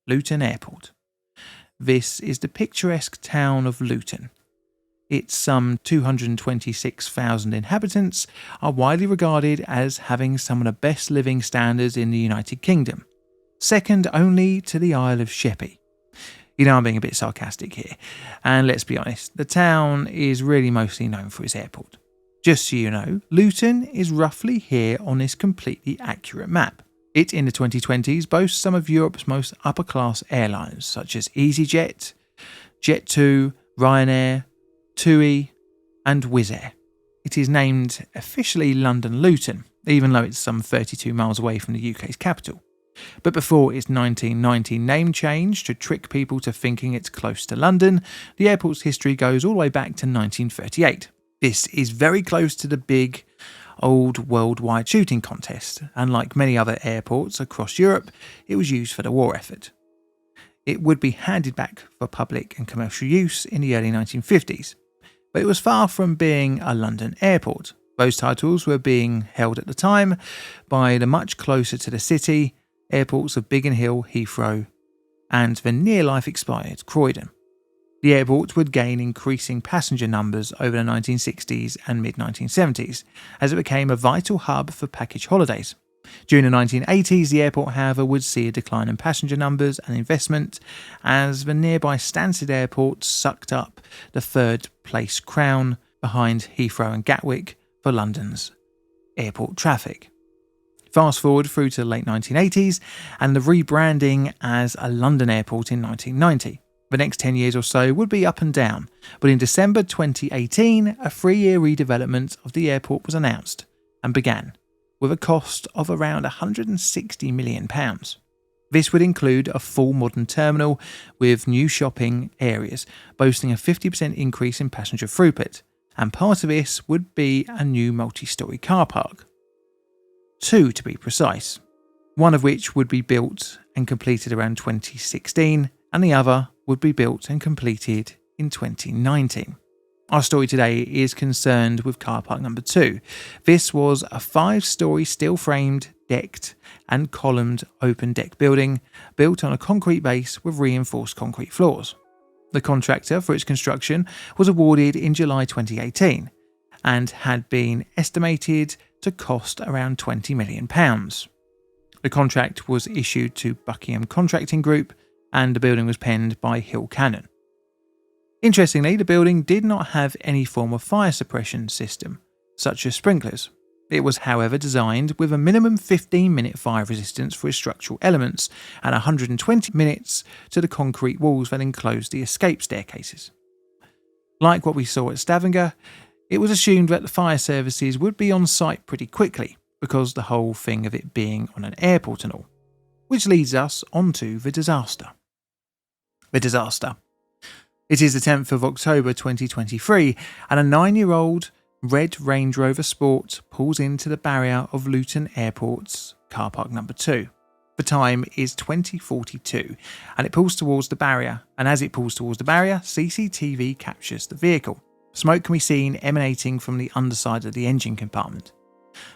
Luton Airport. This is the picturesque town of Luton. Its some 226,000 inhabitants are widely regarded as having some of the best living standards in the United Kingdom, second only to the Isle of Sheppey. You know I'm being a bit sarcastic here, and let's be honest, the town is really mostly known for its airport. Just so you know, Luton is roughly here on this completely accurate map. It, in the 2020s, boasts some of Europe's most upper-class airlines, such as EasyJet, Jet2, Ryanair, TUI and Wizz Air. It is named officially London Luton, even though it's some 32 miles away from the UK's capital. But before its 1990 name change to trick people to thinking it's close to London, the airport's history goes all the way back to 1938. This is very close to the big old worldwide shooting contest, and like many other airports across Europe, it was used for the war effort. It would be handed back for public and commercial use in the early 1950s. But it was far from being a London airport. Those titles were being held at the time by the much closer to the city airports of Biggin Hill, Heathrow, and the near-life expired Croydon. The airport would gain increasing passenger numbers over the 1960s and mid-1970s, as it became a vital hub for package holidays. During the 1980s, the airport, however, would see a decline in passenger numbers and investment as the nearby Stansted Airport sucked up the third-place crown behind Heathrow and Gatwick for London's airport traffic. Fast forward through to the late 1980s and the rebranding as a London airport in 1990. The next 10 years or so would be up and down, but in December 2018, a 3-year redevelopment of the airport was announced and began, with a cost of around £160 million. This would include a full modern terminal with new shopping areas, boasting a 50% increase in passenger throughput, and part of this would be a new multi-storey car park. 2 to be precise, one of which would be built and completed around 2016, and the other would be built and completed in 2019. Our story today is concerned with car park number 2. This was a 5-storey steel-framed, decked and columned open deck building built on a concrete base with reinforced concrete floors. The contractor for its construction was awarded in July 2018 and had been estimated to cost around £20 million. The contract was issued to Buckingham Contracting Group and the building was penned by Hill Cannon. Interestingly, the building did not have any form of fire suppression system, such as sprinklers. It was, however, designed with a minimum 15-minute fire resistance for its structural elements and 120 minutes to the concrete walls that enclosed the escape staircases. Like what we saw at Stavanger, it was assumed that the fire services would be on site pretty quickly because the whole thing of it being on an airport and all. Which leads us onto the disaster. The disaster. It is the 10th of October 2023 and a 9-year-old red Range Rover Sport pulls into the barrier of Luton Airport's car park number 2. The time is 20:42 and it pulls towards the barrier, and as it pulls towards the barrier, CCTV captures the vehicle. Smoke can be seen emanating from the underside of the engine compartment.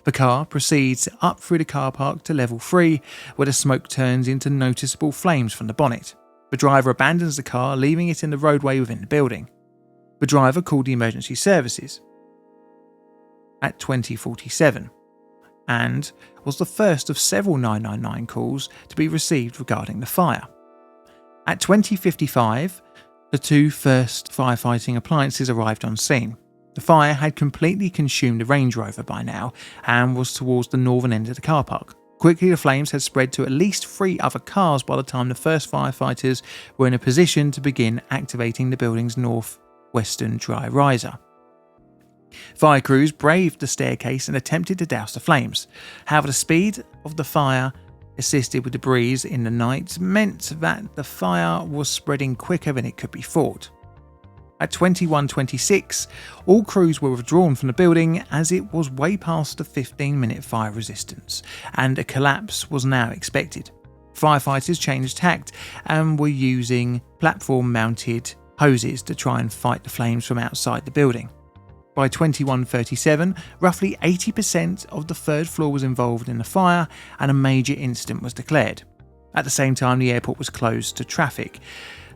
The car proceeds up through the car park to level 3, where the smoke turns into noticeable flames from the bonnet. The driver abandons the car, leaving it in the roadway within the building. The driver called the emergency services at 20:47 and was the first of several 999 calls to be received regarding the fire. At 20:55, the 2 first firefighting appliances arrived on scene. The fire had completely consumed the Range Rover by now and was towards the northern end of the car park. Quickly, the flames had spread to at least 3 other cars by the time the first firefighters were in a position to begin activating the building's northwestern dry riser. Fire crews braved the staircase and attempted to douse the flames. However, the speed of the fire, assisted with the breeze in the night, meant that the fire was spreading quicker than it could be fought. At 21:26, all crews were withdrawn from the building as it was way past the 15-minute fire resistance, and a collapse was now expected. Firefighters changed tact and were using platform-mounted hoses to try and fight the flames from outside the building. By 21:37, roughly 80% of the 3rd floor was involved in the fire and a major incident was declared. At the same time, the airport was closed to traffic.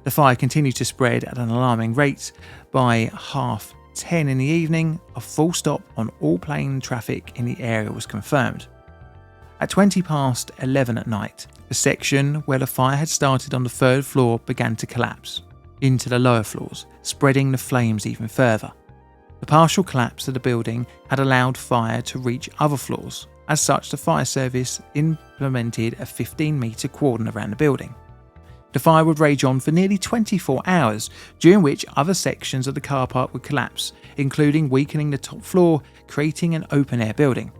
The fire continued to spread at an alarming rate. By 10:30 in the evening, a full stop on all plane traffic in the area was confirmed. At 11:20 at night, the section where the fire had started on the 3rd floor began to collapse into the lower floors, spreading the flames even further. The partial collapse of the building had allowed fire to reach other floors. As such, the fire service implemented a 15-metre cordon around the building. The fire would rage on for nearly 24 hours, during which other sections of the car park would collapse, including weakening the top floor, creating an open-air building.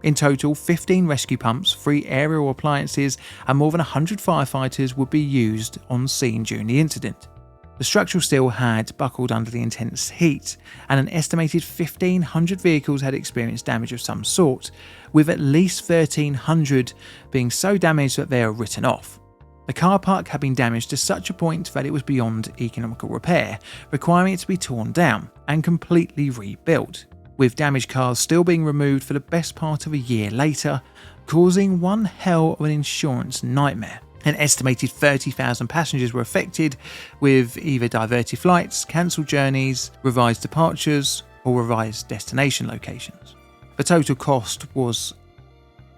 In total, 15 rescue pumps, 3 aerial appliances, and more than 100 firefighters would be used on scene during the incident. The structural steel had buckled under the intense heat, and an estimated 1,500 vehicles had experienced damage of some sort, with at least 1,300 being so damaged that they are written off. The car park had been damaged to such a point that it was beyond economical repair, requiring it to be torn down and completely rebuilt, with damaged cars still being removed for the best part of a year later, causing one hell of an insurance nightmare. An estimated 30,000 passengers were affected, with either diverted flights, cancelled journeys, revised departures, or revised destination locations. The total cost was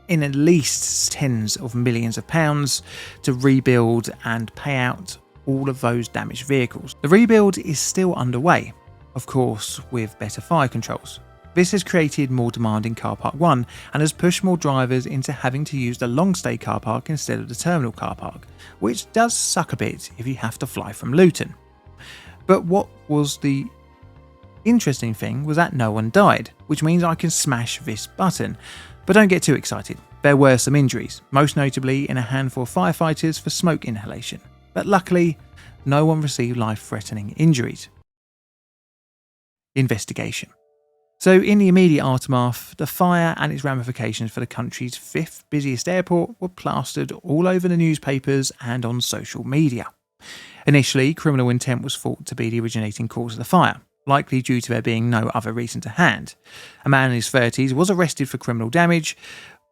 in at least tens of millions of pounds to rebuild and pay out all of those damaged vehicles. The rebuild is still underway, of course, with better fire controls. This has created more demand in Car Park 1 and has pushed more drivers into having to use the long stay car park instead of the terminal car park, which does suck a bit if you have to fly from Luton. But what was the interesting thing was that no one died, which means I can smash this button. But don't get too excited. There were some injuries, most notably in a handful of firefighters for smoke inhalation. But luckily, no one received life-threatening injuries. Investigation. So in the immediate aftermath, the fire and its ramifications for the country's 5th busiest airport were plastered all over the newspapers and on social media. Initially, criminal intent was thought to be the originating cause of the fire, likely due to there being no other reason to hand. A man in his 30s was arrested for criminal damage,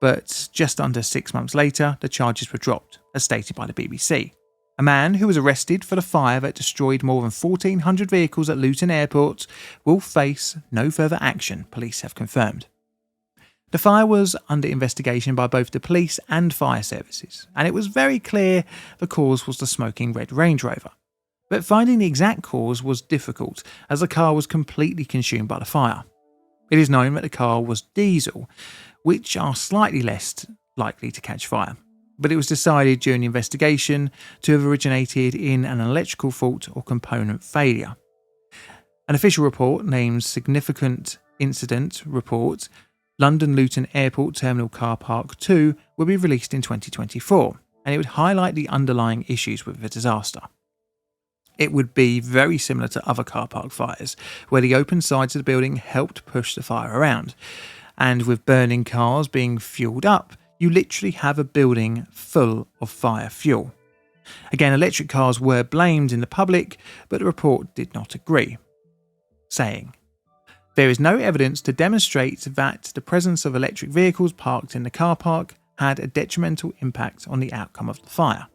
but just under 6 months later, the charges were dropped, as stated by the BBC. A man who was arrested for the fire that destroyed more than 1,400 vehicles at Luton Airport will face no further action, police have confirmed. The fire was under investigation by both the police and fire services, and it was very clear the cause was the smoking red Range Rover. But finding the exact cause was difficult, as the car was completely consumed by the fire. It is known that the car was diesel, which are slightly less likely to catch fire. But it was decided during the investigation to have originated in an electrical fault or component failure. An official report named Significant Incident Report London Luton Airport Terminal Car Park 2 will be released in 2024, and it would highlight the underlying issues with the disaster. It would be very similar to other car park fires, where the open sides of the building helped push the fire around, and with burning cars being fueled up, you literally have a building full of fire fuel. Again, electric cars were blamed in the public, but the report did not agree, saying, "There is no evidence to demonstrate that the presence of electric vehicles parked in the car park had a detrimental impact on the outcome of the fire."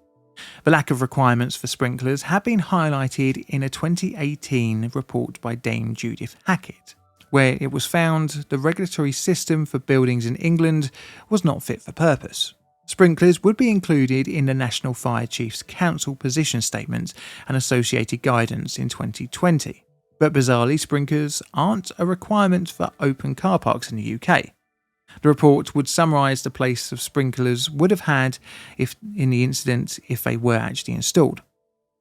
The lack of requirements for sprinklers had been highlighted in a 2018 report by Dame Judith Hackett, where it was found the regulatory system for buildings in England was not fit for purpose. Sprinklers would be included in the National Fire Chiefs Council position statement and associated guidance in 2020, but bizarrely sprinklers aren't a requirement for open car parks in the UK. The report would summarise the place of sprinklers would have had if in the incident if they were actually installed,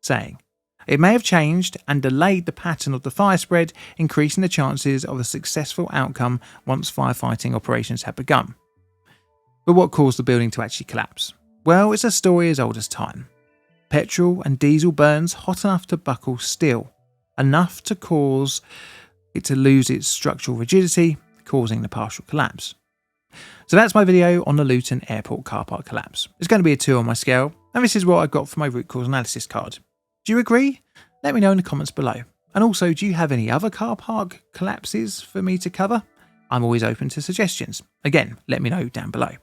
saying, "It may have changed and delayed the pattern of the fire spread, increasing the chances of a successful outcome once firefighting operations had begun." But what caused the building to actually collapse? Well, it's a story as old as time. Petrol and diesel burns hot enough to buckle steel, enough to cause it to lose its structural rigidity, causing the partial collapse. So that's my video on the Luton Airport car park collapse. It's going to be a 2 on my scale, and this is what I got for my root cause analysis card. Do you agree? Let me know in the comments below. And also, do you have any other car park collapses for me to cover? I'm always open to suggestions. Again, let me know down below.